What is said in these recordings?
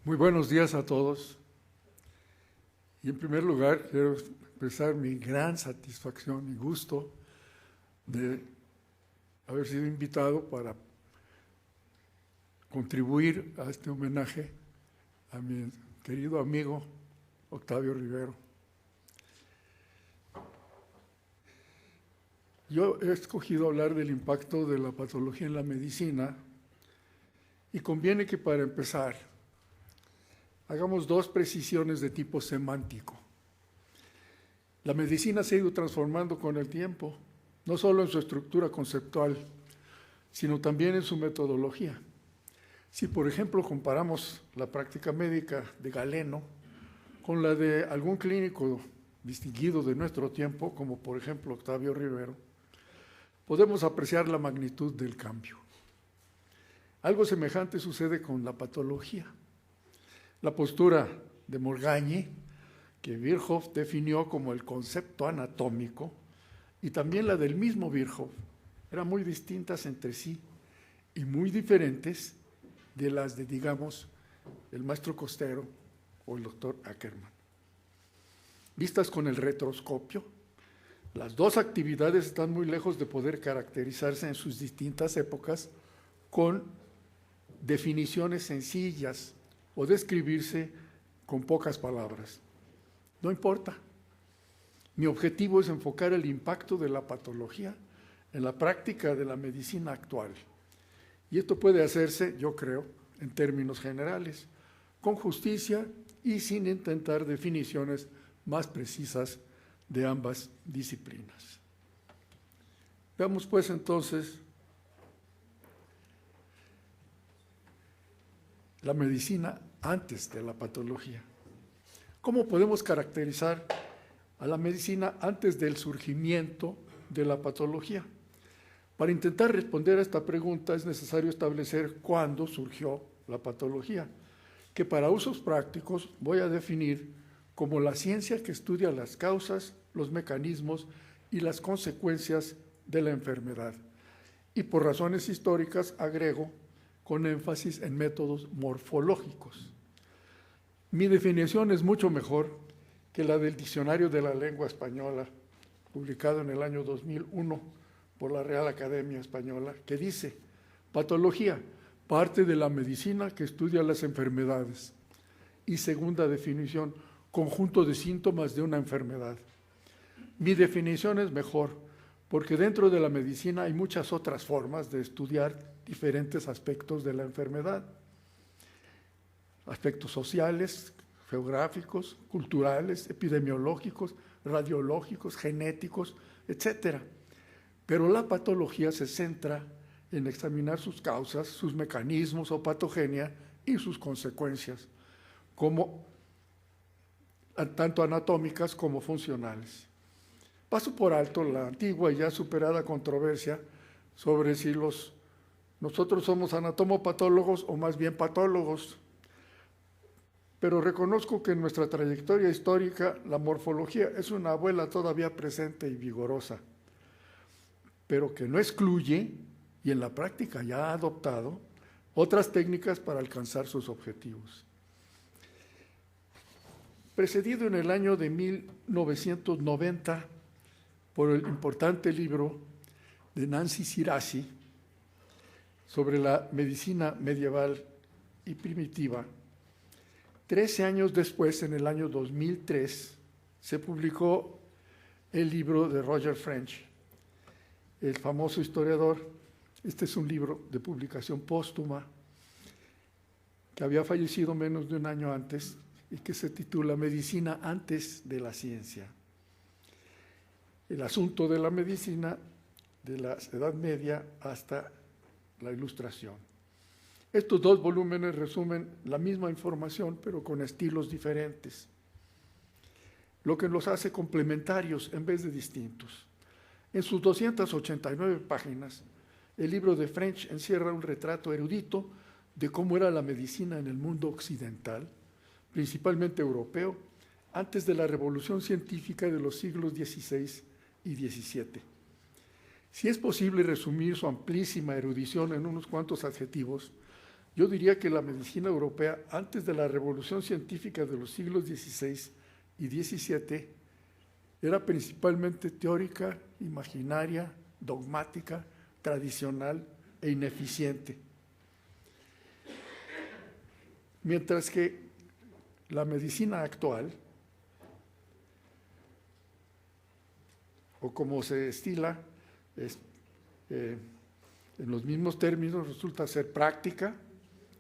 Muy buenos días a todos. Y en primer lugar, quiero expresar mi gran satisfacción y gusto de haber sido invitado para contribuir a este homenaje a mi querido amigo Octavio Rivero. Yo he escogido hablar del impacto de la patología en la medicina y conviene que para empezar hagamos dos precisiones de tipo semántico. La medicina se ha ido transformando con el tiempo, no solo en su estructura conceptual, sino también en su metodología. Si, por ejemplo, comparamos la práctica médica de Galeno con la de algún clínico distinguido de nuestro tiempo, como por ejemplo Octavio Rivero, podemos apreciar la magnitud del cambio. Algo semejante sucede con la patología. La postura de Morgagni, que Virchow definió como el concepto anatómico, y también la del mismo Virchow, eran muy distintas entre sí y muy diferentes de las de, digamos, el maestro Costero o el doctor Ackermann. Vistas con el retroscopio, las dos actividades están muy lejos de poder caracterizarse en sus distintas épocas con definiciones sencillas o describirse con pocas palabras. No importa. Mi objetivo es enfocar el impacto de la patología en la práctica de la medicina actual. Y esto puede hacerse, yo creo, en términos generales, con justicia y sin intentar definiciones más precisas de ambas disciplinas. Veamos pues entonces la medicina antes de la patología. ¿Cómo podemos caracterizar a la medicina antes del surgimiento de la patología? Para intentar responder a esta pregunta es necesario establecer cuándo surgió la patología, que para usos prácticos voy a definir como la ciencia que estudia las causas, los mecanismos y las consecuencias de la enfermedad. Y por razones históricas agrego con énfasis en métodos morfológicos. Mi definición es mucho mejor que la del Diccionario de la Lengua Española, publicado en el año 2001 por la Real Academia Española, que dice: patología, parte de la medicina que estudia las enfermedades. Y segunda definición, conjunto de síntomas de una enfermedad. Mi definición es mejor, porque dentro de la medicina hay muchas otras formas de estudiar diferentes aspectos de la enfermedad. Aspectos sociales, geográficos, culturales, epidemiológicos, radiológicos, genéticos, etc. Pero la patología se centra en examinar sus causas, sus mecanismos o patogenia y sus consecuencias, como tanto anatómicas como funcionales. Paso por alto la antigua y ya superada controversia sobre si nosotros somos anatomopatólogos o más bien patólogos, pero reconozco que en nuestra trayectoria histórica la morfología es una abuela todavía presente y vigorosa, pero que no excluye, y en la práctica ya ha adoptado, otras técnicas para alcanzar sus objetivos. Precedido en el año de 1990 por el importante libro de Nancy Siraci sobre la medicina medieval y primitiva, 13 años después, en el año 2003, se publicó el libro de Roger French, el famoso historiador. Este es un libro de publicación póstuma que había fallecido menos de un año antes y que se titula Medicina antes de la ciencia. El asunto de la medicina de la Edad Media hasta la Ilustración. Estos dos volúmenes resumen la misma información, pero con estilos diferentes, lo que los hace complementarios en vez de distintos. En sus 289 páginas, el libro de French encierra un retrato erudito de cómo era la medicina en el mundo occidental, principalmente europeo, antes de la revolución científica de los siglos XVI y XVII. Si es posible resumir su amplísima erudición en unos cuantos adjetivos, Yo diría que la medicina europea, antes de la revolución científica de los siglos XVI y XVII, era principalmente teórica, imaginaria, dogmática, tradicional e ineficiente. Mientras que la medicina actual, o como se estila, en los mismos términos, resulta ser práctica,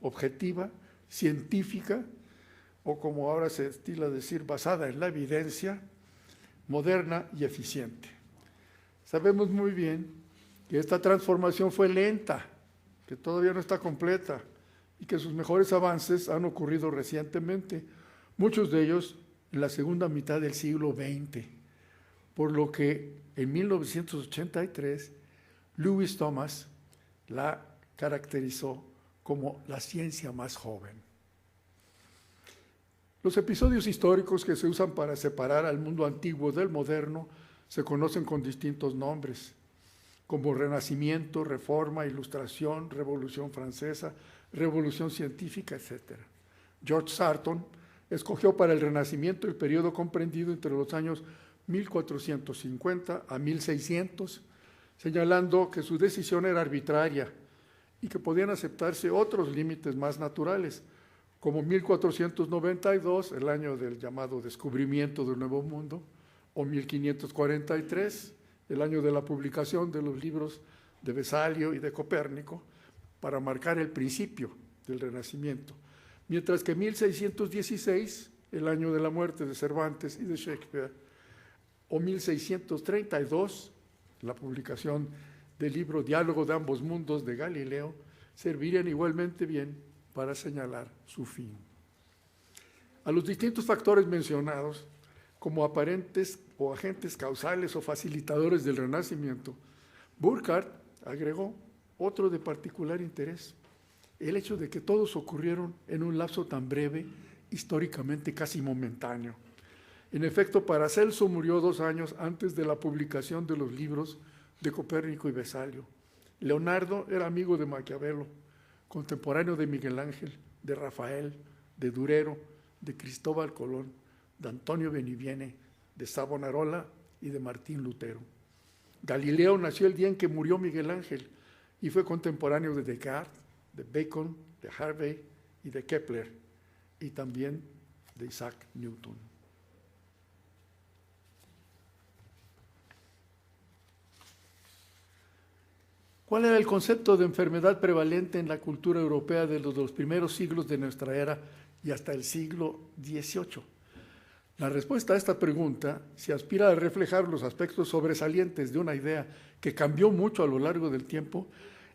objetiva, científica, o como ahora se estila decir, basada en la evidencia, moderna y eficiente. Sabemos muy bien que esta transformación fue lenta, que todavía no está completa, y que sus mejores avances han ocurrido recientemente, muchos de ellos en la segunda mitad del siglo XX, por lo que en 1983 Lewis Thomas la caracterizó como la ciencia más joven. Los episodios históricos que se usan para separar al mundo antiguo del moderno se conocen con distintos nombres, como Renacimiento, Reforma, Ilustración, Revolución Francesa, Revolución Científica, etc. George Sarton escogió para el Renacimiento el periodo comprendido entre los años 1450 a 1600, señalando que su decisión era arbitraria y que podían aceptarse otros límites más naturales, como 1492, el año del llamado descubrimiento del Nuevo Mundo, o 1543, el año de la publicación de los libros de Vesalio y de Copérnico, para marcar el principio del Renacimiento, mientras que 1616, el año de la muerte de Cervantes y de Shakespeare, o 1632, la publicación del libro Diálogo de ambos mundos de Galileo, servirían igualmente bien para señalar su fin. A los distintos factores mencionados, como aparentes o agentes causales o facilitadores del Renacimiento, Burckhardt agregó otro de particular interés, el hecho de que todos ocurrieron en un lapso tan breve, históricamente casi momentáneo. En efecto, Paracelso murió 2 años antes de la publicación de los libros de Copérnico y Vesalio. Leonardo era amigo de Maquiavelo, contemporáneo de Miguel Ángel, de Rafael, de Durero, de Cristóbal Colón, de Antonio Beniviene, de Savonarola y de Martín Lutero. Galileo nació el día en que murió Miguel Ángel y fue contemporáneo de Descartes, de Bacon, de Harvey y de Kepler, y también de Isaac Newton. ¿Cuál era el concepto de enfermedad prevalente en la cultura europea de los primeros siglos de nuestra era y hasta el siglo XVIII? La respuesta a esta pregunta, si aspira a reflejar los aspectos sobresalientes de una idea que cambió mucho a lo largo del tiempo,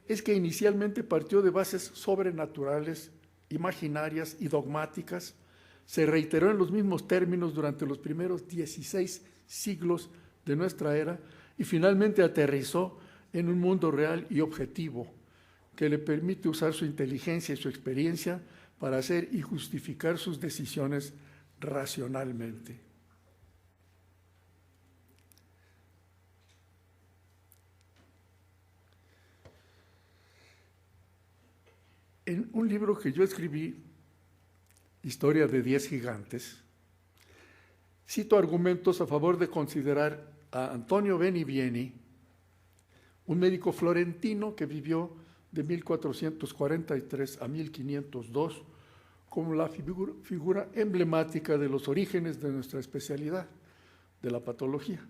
es que inicialmente partió de bases sobrenaturales, imaginarias y dogmáticas, se reiteró en los mismos términos durante los primeros 16 siglos de nuestra era y finalmente aterrizó en un mundo real y objetivo que le permite usar su inteligencia y su experiencia para hacer y justificar sus decisiones racionalmente. En un libro que yo escribí, Historia de 10 gigantes, cito argumentos a favor de considerar a Antonio Benivieni, un médico florentino que vivió de 1443 a 1502, como la figura emblemática de los orígenes de nuestra especialidad, de la patología.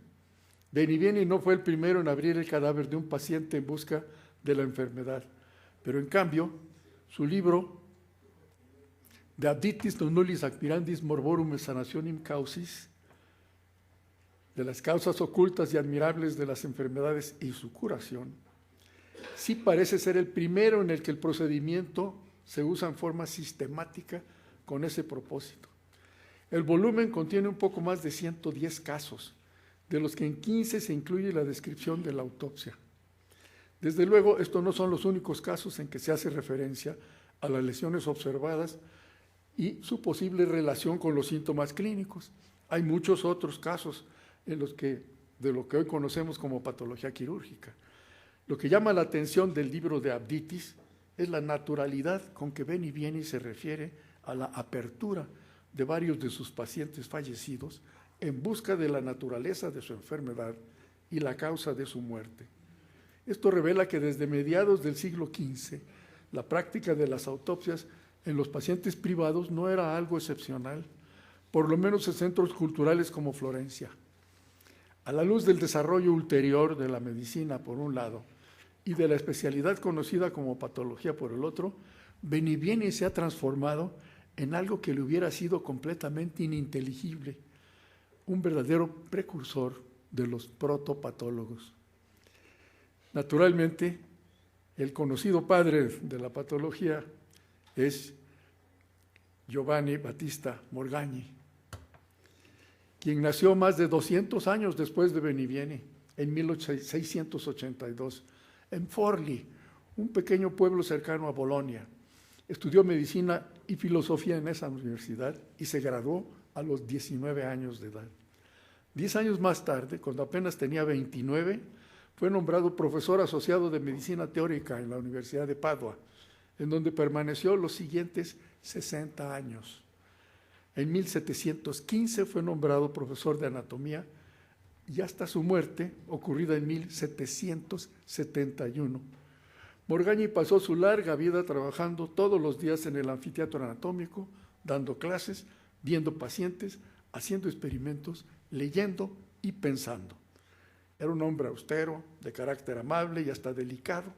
Benivieni no fue el primero en abrir el cadáver de un paciente en busca de la enfermedad, pero en cambio, su libro De Abditis Nonnulis Admirandis Morborum Sanationem Causis, de las causas ocultas y admirables de las enfermedades y su curación, sí parece ser el primero en el que el procedimiento se usa en forma sistemática con ese propósito. El volumen contiene un poco más de 110 casos, de los que en 15 se incluye la descripción de la autopsia. Desde luego, estos no son los únicos casos en que se hace referencia a las lesiones observadas y su posible relación con los síntomas clínicos. Hay muchos otros casos de lo que hoy conocemos como patología quirúrgica. Lo que llama la atención del libro de Abditis es la naturalidad con que Benivieni se refiere a la apertura de varios de sus pacientes fallecidos en busca de la naturaleza de su enfermedad y la causa de su muerte. Esto revela que desde mediados del siglo XV, la práctica de las autopsias en los pacientes privados no era algo excepcional, por lo menos en centros culturales como Florencia. A la luz del desarrollo ulterior de la medicina, por un lado, y de la especialidad conocida como patología, por el otro, Benivieni se ha transformado en algo que le hubiera sido completamente ininteligible, un verdadero precursor de los protopatólogos. Naturalmente, el conocido padre de la patología es Giovanni Battista Morgagni, quien nació más de 200 años después de Benivieni, en 1682, en Forli, un pequeño pueblo cercano a Bolonia. Estudió medicina y filosofía en esa universidad y se graduó a los 19 años de edad. 10 años más tarde, cuando apenas tenía 29, fue nombrado profesor asociado de medicina teórica en la Universidad de Padua, en donde permaneció los siguientes 60 años. En 1715 fue nombrado profesor de anatomía y hasta su muerte, ocurrida en 1771. Morgagni pasó su larga vida trabajando todos los días en el anfiteatro anatómico, dando clases, viendo pacientes, haciendo experimentos, leyendo y pensando. Era un hombre austero, de carácter amable y hasta delicado.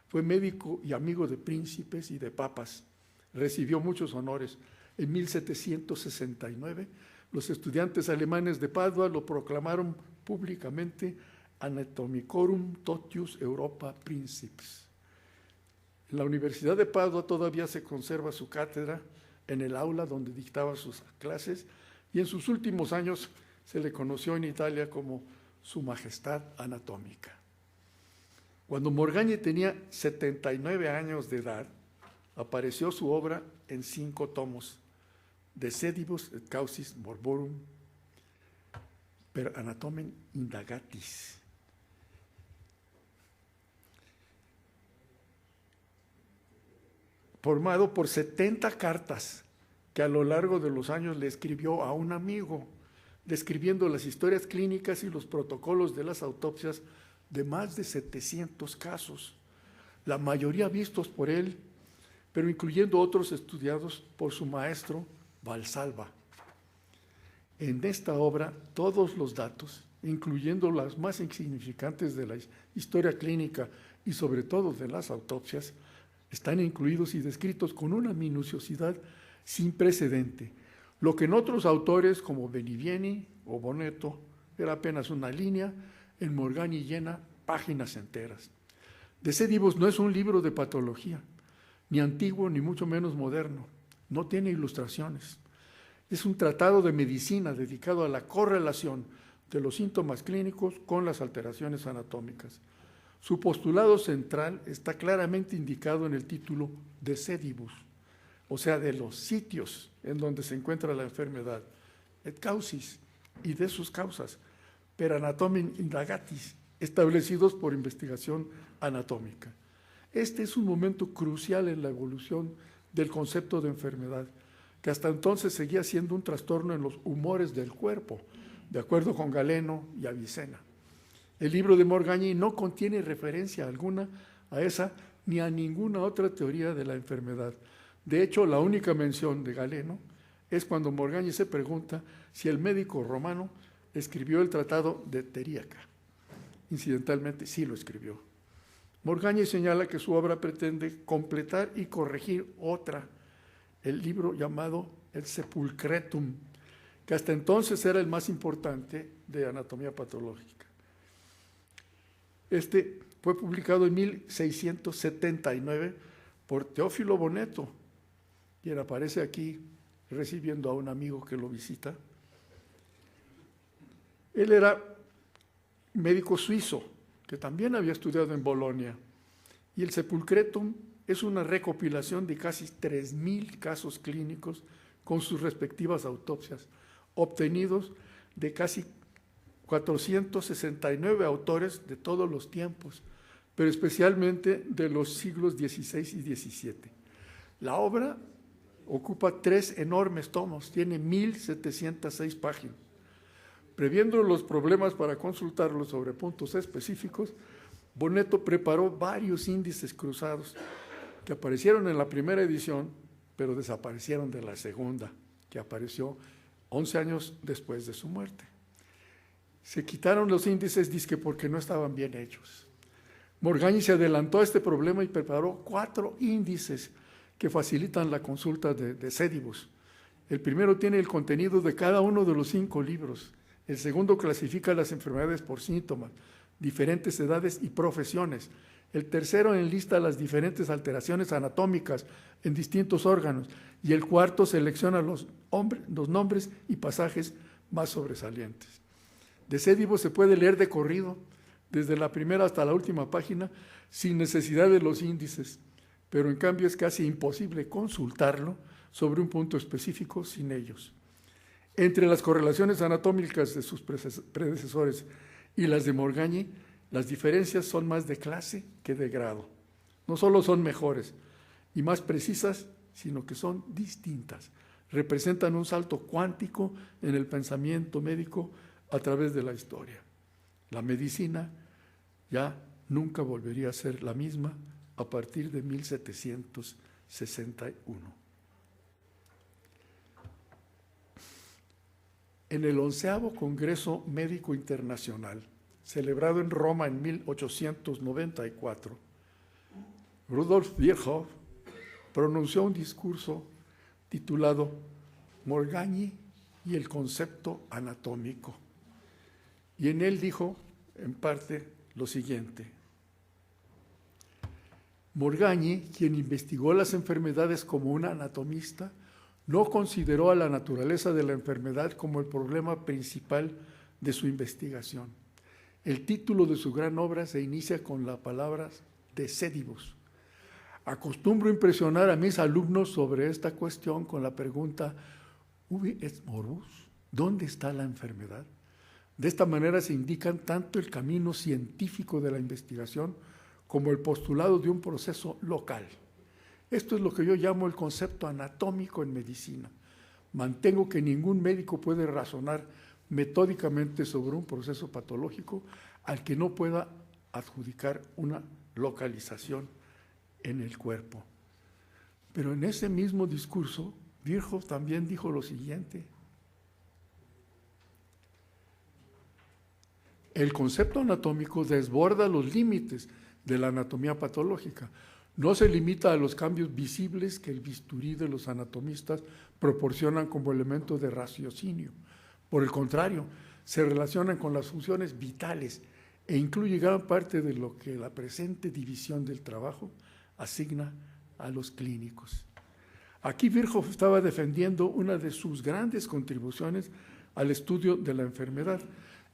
Fue médico y amigo de príncipes y de papas. Recibió muchos honores. En 1769, los estudiantes alemanes de Padua lo proclamaron públicamente Anatomicorum totius Europa Princeps. En la Universidad de Padua todavía se conserva su cátedra en el aula donde dictaba sus clases y en sus últimos años se le conoció en Italia como Su Majestad Anatómica. Cuando Morgagni tenía 79 años de edad, apareció su obra en 5 tomos, De sedibus et causis morborum per anatomen indagatis. Formado por 70 cartas que a lo largo de los años le escribió a un amigo, describiendo las historias clínicas y los protocolos de las autopsias de más de 700 casos, la mayoría vistos por él, pero incluyendo otros estudiados por su maestro Valsalva. En esta obra, todos los datos, incluyendo las más insignificantes de la historia clínica y sobre todo de las autopsias, están incluidos y descritos con una minuciosidad sin precedente, lo que en otros autores como Benivieni o Bonetto era apenas una línea, en Morgagni llena páginas enteras. De sedibus no es un libro de patología, ni antiguo ni mucho menos moderno, no tiene ilustraciones. Es un tratado de medicina dedicado a la correlación de los síntomas clínicos con las alteraciones anatómicas. Su postulado central está claramente indicado en el título De sedibus, o sea, de los sitios en donde se encuentra la enfermedad, et causis, y de sus causas, per anatomen indagatis, establecidos por investigación anatómica. Este es un momento crucial en la evolución del concepto de enfermedad, que hasta entonces seguía siendo un trastorno en los humores del cuerpo, de acuerdo con Galeno y Avicena. El libro de Morgagni no contiene referencia alguna a esa ni a ninguna otra teoría de la enfermedad. De hecho, la única mención de Galeno es cuando Morgagni se pregunta si el médico romano escribió el tratado de Teriaca. Incidentalmente, sí lo escribió. Morgagni señala que su obra pretende completar y corregir otra, el libro llamado El Sepulcretum, que hasta entonces era el más importante de anatomía patológica. Este fue publicado en 1679 por Teófilo Bonetto, quien aparece aquí recibiendo a un amigo que lo visita. Él era médico suizo, que también había estudiado en Bolonia, y el Sepulcretum es una recopilación de casi 3,000 casos clínicos con sus respectivas autopsias, obtenidos de casi 469 autores de todos los tiempos, pero especialmente de los siglos XVI y XVII. La obra ocupa 3 enormes tomos, tiene 1.706 páginas. Previendo los problemas para consultarlo sobre puntos específicos, Bonetto preparó varios índices cruzados que aparecieron en la primera edición, pero desaparecieron de la segunda, que apareció 11 años después de su muerte. Se quitaron los índices dizque porque no estaban bien hechos. Morgagni se adelantó a este problema y preparó 4 índices que facilitan la consulta de Sedibus. El primero tiene el contenido de cada uno de los 5 libros. El segundo clasifica las enfermedades por síntomas, diferentes edades y profesiones. El tercero enlista las diferentes alteraciones anatómicas en distintos órganos. Y el cuarto selecciona los nombres y pasajes más sobresalientes. De Sedibus se puede leer de corrido, desde la primera hasta la última página, sin necesidad de los índices, pero en cambio es casi imposible consultarlo sobre un punto específico sin ellos. Entre las correlaciones anatómicas de sus predecesores y las de Morgagni, las diferencias son más de clase que de grado. No solo son mejores y más precisas, sino que son distintas. Representan un salto cuántico en el pensamiento médico a través de la historia. La medicina ya nunca volvería a ser la misma a partir de 1761. En el 11º Congreso Médico Internacional, celebrado en Roma en 1894, Rudolf Virchow pronunció un discurso titulado Morgagni y el concepto anatómico. Y en él dijo, en parte, lo siguiente. Morgagni, quien investigó las enfermedades como un anatomista, no consideró a la naturaleza de la enfermedad como el problema principal de su investigación. El título de su gran obra se inicia con las palabras de Sedibus. Acostumbro impresionar a mis alumnos sobre esta cuestión con la pregunta ¿Ubi est morbus? ¿Dónde está la enfermedad? De esta manera se indican tanto el camino científico de la investigación como el postulado de un proceso local. Esto es lo que yo llamo el concepto anatómico en medicina. Mantengo que ningún médico puede razonar metódicamente sobre un proceso patológico al que no pueda adjudicar una localización en el cuerpo. Pero en ese mismo discurso, Virchow también dijo lo siguiente. El concepto anatómico desborda los límites de la anatomía patológica. No se limita a los cambios visibles que el bisturí de los anatomistas proporcionan como elemento de raciocinio. Por el contrario, se relacionan con las funciones vitales e incluye gran parte de lo que la presente división del trabajo asigna a los clínicos. Aquí Virchow estaba defendiendo una de sus grandes contribuciones al estudio de la enfermedad,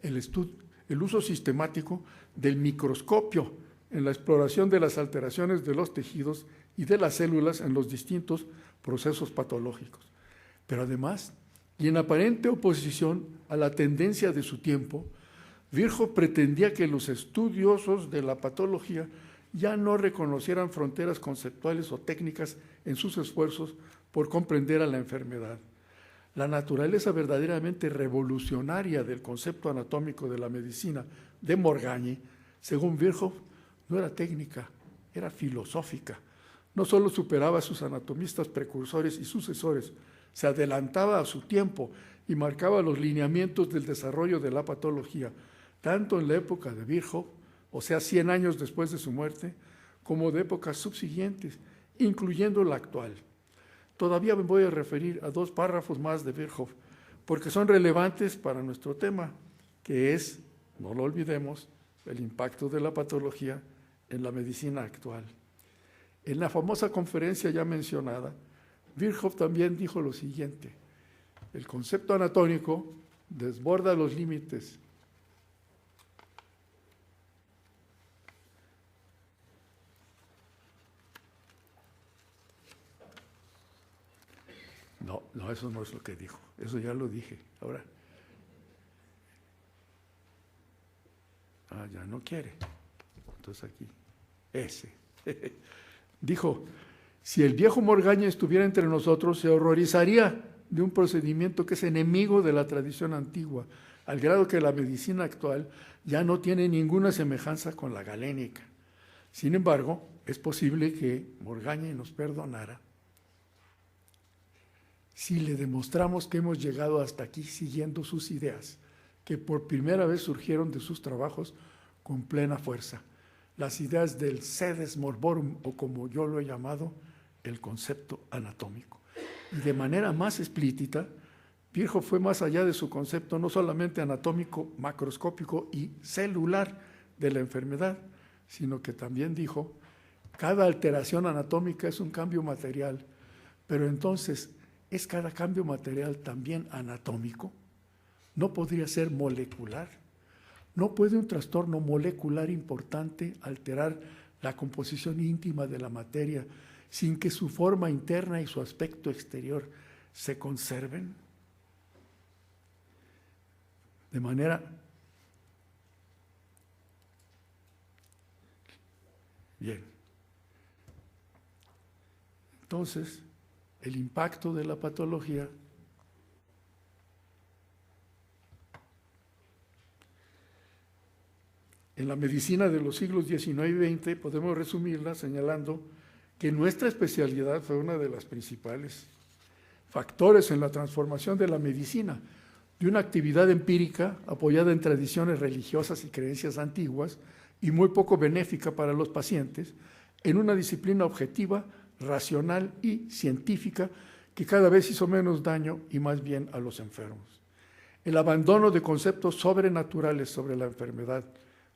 el uso sistemático del microscopio en la exploración de las alteraciones de los tejidos y de las células en los distintos procesos patológicos. Pero además, y en aparente oposición a la tendencia de su tiempo, Virchow pretendía que los estudiosos de la patología ya no reconocieran fronteras conceptuales o técnicas en sus esfuerzos por comprender a la enfermedad. La naturaleza verdaderamente revolucionaria del concepto anatómico de la medicina de Morgagni, según Virchow, no era técnica, era filosófica. No solo superaba a sus anatomistas precursores y sucesores, se adelantaba a su tiempo y marcaba los lineamientos del desarrollo de la patología, tanto en la época de Virchow, o sea, 100 años después de su muerte, como de épocas subsiguientes, incluyendo la actual. Todavía me voy a referir a 2 párrafos más de Virchow, porque son relevantes para nuestro tema, que es, no lo olvidemos, el impacto de la patología en la medicina actual. En la famosa conferencia ya mencionada, Virchow también dijo lo siguiente: el concepto anatómico desborda los límites No, eso no es lo que dijo, eso ya lo dije. Ahora, ya no quiere. Entonces aquí. ese. Dijo, si el viejo Morgaña estuviera entre nosotros, se horrorizaría de un procedimiento que es enemigo de la tradición antigua, al grado que la medicina actual ya no tiene ninguna semejanza con la galénica. Sin embargo, es posible que Morgaña nos perdonara si le demostramos que hemos llegado hasta aquí siguiendo sus ideas, que por primera vez surgieron de sus trabajos con plena fuerza, las ideas del sedes morborum, o como yo lo he llamado, el concepto anatómico. Y de manera más explícita, Virchow fue más allá de su concepto no solamente anatómico, macroscópico y celular de la enfermedad, sino que también dijo, cada alteración anatómica es un cambio material, pero entonces, ¿es cada cambio material también anatómico? ¿No podría ser molecular? ¿No puede un trastorno molecular importante alterar la composición íntima de la materia sin que su forma interna y su aspecto exterior se conserven? De manera bien. Entonces, el impacto de la patología en la medicina de los siglos XIX y XX podemos resumirla señalando que nuestra especialidad fue una de las principales factores en la transformación de la medicina, de una actividad empírica apoyada en tradiciones religiosas y creencias antiguas y muy poco benéfica para los pacientes, en una disciplina objetiva, racional y científica que cada vez hizo menos daño y más bien a los enfermos. El abandono de conceptos sobrenaturales sobre la enfermedad,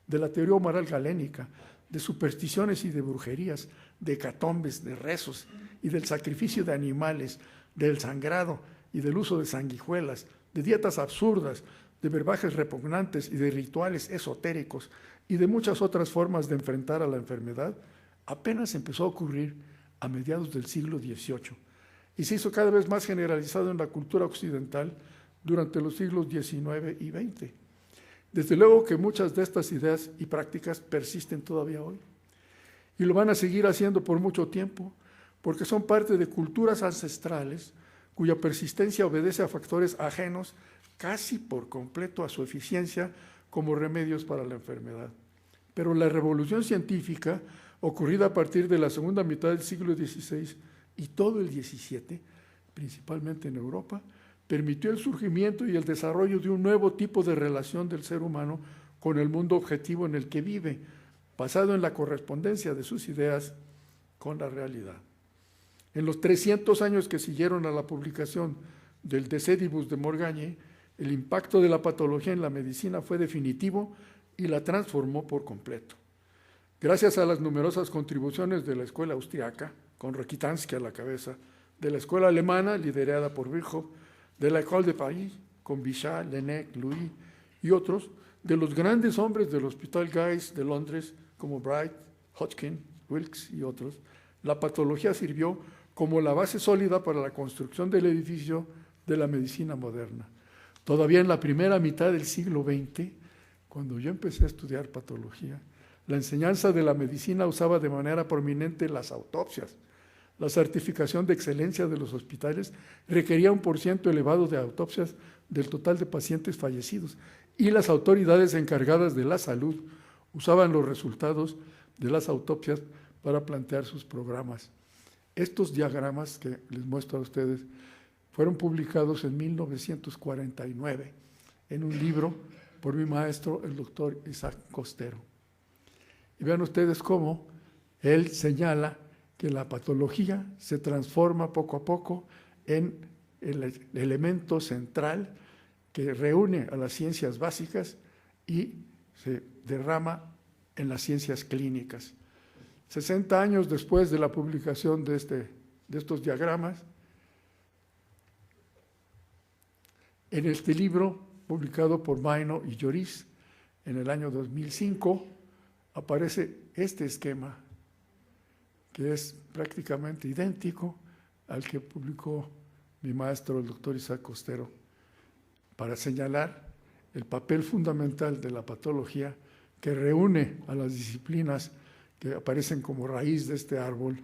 de la teoría moral galénica, de supersticiones y de brujerías, de hecatombes, de rezos y del sacrificio de animales, del sangrado y del uso de sanguijuelas, de dietas absurdas, de verbajes repugnantes y de rituales esotéricos y de muchas otras formas de enfrentar a la enfermedad, apenas empezó a ocurrir a mediados del siglo XVIII y se hizo cada vez más generalizado en la cultura occidental durante los siglos XIX y XX. Desde luego que muchas de estas ideas y prácticas persisten todavía hoy y lo van a seguir haciendo por mucho tiempo porque son parte de culturas ancestrales cuya persistencia obedece a factores ajenos casi por completo a su eficiencia como remedios para la enfermedad. Pero la revolución científica, ocurrida a partir de la segunda mitad del siglo XVI y todo el XVII, principalmente en Europa, permitió el surgimiento y el desarrollo de un nuevo tipo de relación del ser humano con el mundo objetivo en el que vive, basado en la correspondencia de sus ideas con la realidad. En los 300 años que siguieron a la publicación del De Sedibus de Morgagni, el impacto de la patología en la medicina fue definitivo y la transformó por completo. Gracias a las numerosas contribuciones de la escuela austriaca, con Rokitansky a la cabeza, de la escuela alemana, liderada por Virchow, de la École de Paris, con Bichat, Laennec, Louis y otros, de los grandes hombres del Hospital Guy's de Londres, como Bright, Hodgkin, Wilkes y otros, la patología sirvió como la base sólida para la construcción del edificio de la medicina moderna. Todavía en la primera mitad del siglo XX, cuando yo empecé a estudiar patología, la enseñanza de la medicina usaba de manera prominente las autopsias. La certificación de excelencia de los hospitales requería un porcentaje elevado de autopsias del total de pacientes fallecidos y las autoridades encargadas de la salud usaban los resultados de las autopsias para plantear sus programas. Estos diagramas que les muestro a ustedes fueron publicados en 1949 en un libro por mi maestro, el doctor Isaac Costero. Y vean ustedes cómo él señala que la patología se transforma poco a poco en el elemento central que reúne a las ciencias básicas y se derrama en las ciencias clínicas. 60 años después de la publicación de estos diagramas, en este libro, publicado por Maino y Lloris en el año 2005, aparece este esquema, que es prácticamente idéntico al que publicó mi maestro, el doctor Isaac Costero, para señalar el papel fundamental de la patología que reúne a las disciplinas que aparecen como raíz de este árbol,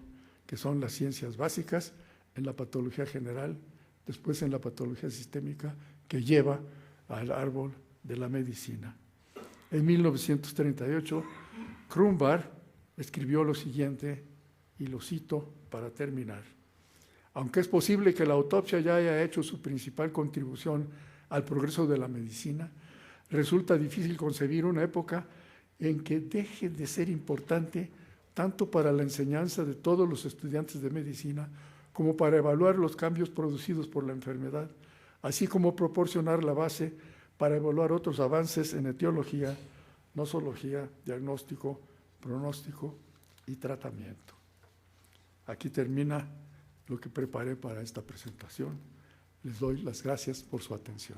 que son las ciencias básicas en la patología general, después en la patología sistémica, que lleva al árbol de la medicina. En 1938, Krumbar escribió lo siguiente, y lo cito para terminar. Aunque es posible que la autopsia ya haya hecho su principal contribución al progreso de la medicina, resulta difícil concebir una época en que deje de ser importante tanto para la enseñanza de todos los estudiantes de medicina como para evaluar los cambios producidos por la enfermedad, así como proporcionar la base para evaluar otros avances en etiología, nosología, diagnóstico, pronóstico y tratamiento. Aquí termina lo que preparé para esta presentación. Les doy las gracias por su atención.